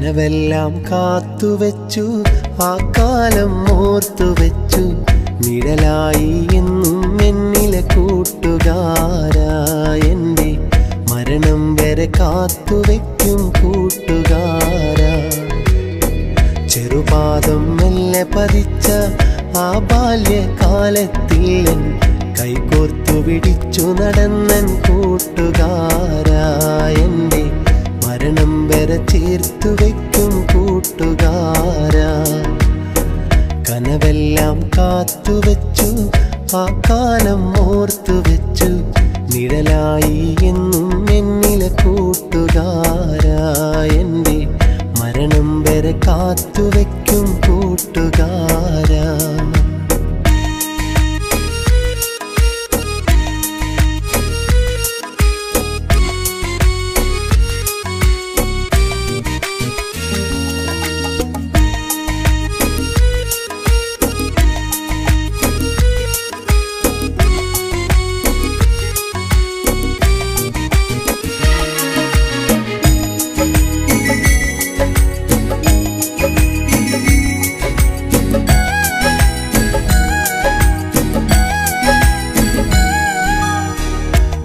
കനവെല്ലാം കാത്തുവെച്ചു, ആ കാലം ഓർത്തുവെച്ചു. നിഴലായി എന്നും എന്നിലെ കൂട്ടുകാരാ, എൻ്റെ മരണം വരെ കാത്തുവെക്കും കൂട്ടുകാരാ. ചെറുപാദം മെല്ലെ പതിച്ച ആ ബാല്യകാലത്തിൽ കൈകോർത്തു പിടിച്ചു നടന്നൻ കൂട്ടുകാരാ, എൻ്റെ മരണം വരെ ചേർത്തു വയ്ക്കും കൂട്ടുകാരാ. കനവെല്ലാം കാത്തുവെച്ചു, ആ കാലം ഓർത്തുവെച്ചു. നിഴലായി എന്നും എന്നിലെ കൂട്ടുകാരാ, എൻ്റെ മരണം വരെ കാത്തുവെക്കും കൂട്ടുകാരാ.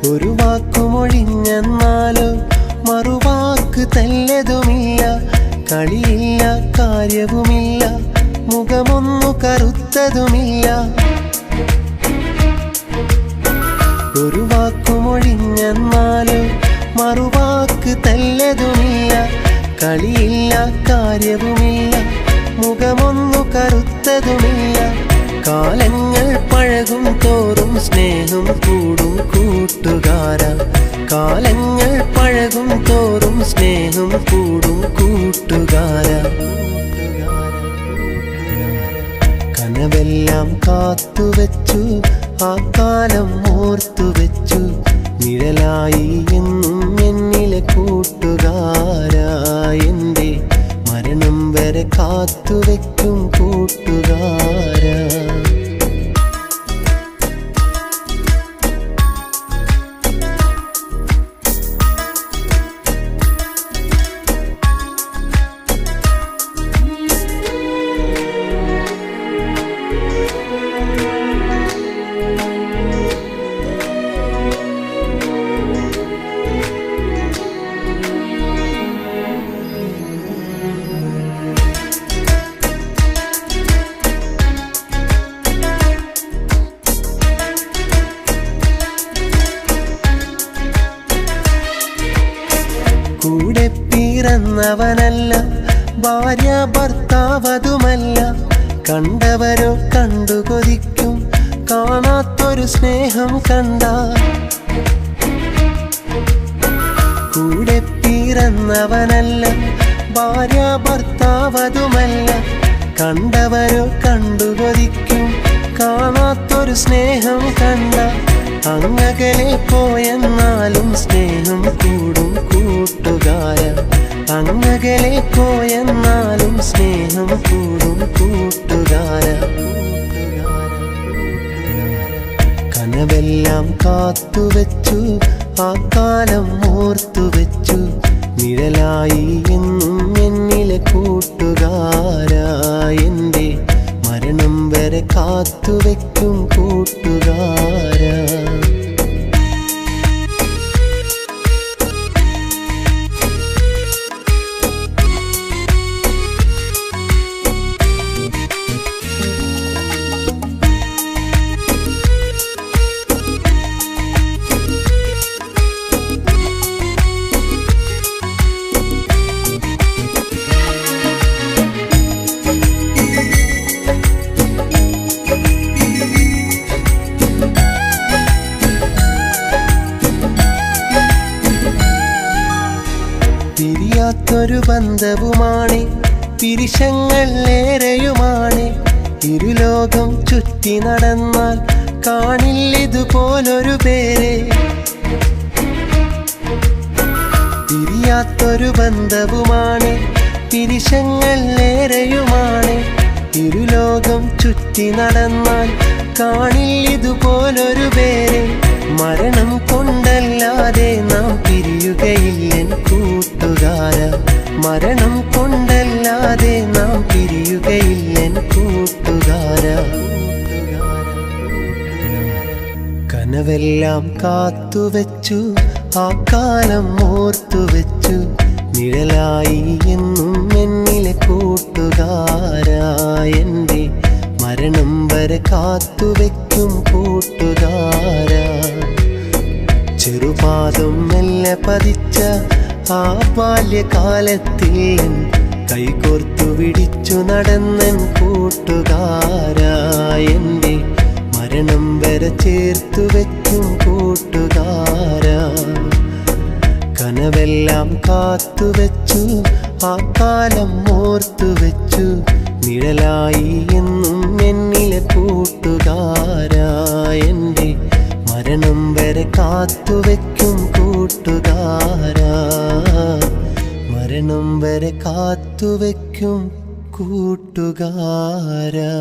ഒരു വാക്കുമൊഴിഞ്ഞെന്നാലോ മറുവാക്ക് തല്ലതുമില്ല. കളിയില്ല, കാര്യവുമില്ല, മുഖമൊന്നു കറുത്തതുമില്ല. ഒരു വാക്കുമൊഴിഞ്ഞെന്നാലോ മറുവാക്ക് തല്ലതുമില്ല. കളിയില്ല, കാര്യവുമില്ല, മുഖമൊന്നു കറുത്തതുമില്ല. കാലങ്ങൾ പഴകും തോറും സ്നേഹം കൂടും കൂട്ടുകാരാ. കാലങ്ങൾ പഴകും തോറും സ്നേഹം കൂടും കൂട്ടുകാരാ. കനവെല്ലാം കാത്തുവെച്ചു, ആ കാലം ഓർത്തുവെച്ചു. നിഴലായി എന്നും എന്നിലെ കൂട്ടുകാരാ, എൻ്റെ മരണം വരെ കാത്തുവെക്കും കൂട്ടുകാരാ. കൂടെ പിറന്നവനല്ല, ഭാര്യ ഭർത്താവതുമല്ല. കണ്ടവരോ കണ്ടു കൊതിക്കും, കാണാത്തൊരു സ്നേഹം കണ്ട. കൂടെ പിറന്നവനല്ല, ഭാര്യ ഭർത്താവതുമല്ല. കണ്ടവരോ കണ്ടു കൊതിക്കും, കാണാത്തൊരു സ്നേഹം കണ്ട. അങ്ങകലെ പോയെന്നാലും സ്നേഹം കൂടും കൂട്ടുകാരാ. അങ്ങകലെ പോയെന്നാലും സ്നേഹം കൂടും കൂട്ടുകാരാ. കനവെല്ലാം കാത്തുവെച്ചു, ആ കാലം ഓർത്തുവെച്ചു. നിഴലായി എന്നും എന്നിലെ കൂട്ടുകാരാ, എൻ്റെ മരണം വരെ കാത്തുവെക്കും കൂട്ടുകാരാ. പിരിയാത്തൊരു ബന്ധവുമാണ്, പിരിശങ്ങൾ ഏറെയുമാണ്. ഇരുലോകം ചുറ്റി നടന്നാൽ കാണില്ലിതുപോലൊരു പേരെ. പിരിയാത്തൊരു ബന്ധവുമാണ്, പിരിശങ്ങൾ ഏറെയുമാണ്. ഇരുലോകം ചുറ്റി നടന്നാൽ കാണില്ലിതുപോലൊരു പേരെ. മരണം കൊണ്ടല്ലാതെ നാം പിരിയുകയില്ലെൻ കൂട്ടുകാരാ. മരണം കൊണ്ട് കനവെല്ലാം കാത്തുവെച്ചു, ആ കാലം ഓർത്തുവെച്ചു. നിഴലായി എന്നും എന്നിലെ കൂട്ടുകാരാ, എൻ്റെ മരണം വരെ കാത്തുവെക്കും കൂട്ടുകാരാ. ചെറുപാദം മെല്ലെ പതിച്ച ആ ബാല്യകാലത്തിൽ കൈകോർത്തു പിടിച്ചു നടന്നൻ കൂട്ടുകാരാ, എൻ്റെ മരണം വരെ ചേർത്തു വെക്കും കൂട്ടുകാരാ. കനവെല്ലാം കാത്തുവെച്ചു, ആ കാലം ഓർത്തുവെച്ചു. നിഴലായി എന്നും എന്നിലെ കൂട്ടുകാരാ, എൻ്റെ മരണം വരെ കാത്തുവെക്കും കൂട്ടുകാരാ. മരണം വരെ കാത്തുവെക്കും കൂട്ടുകാരാ.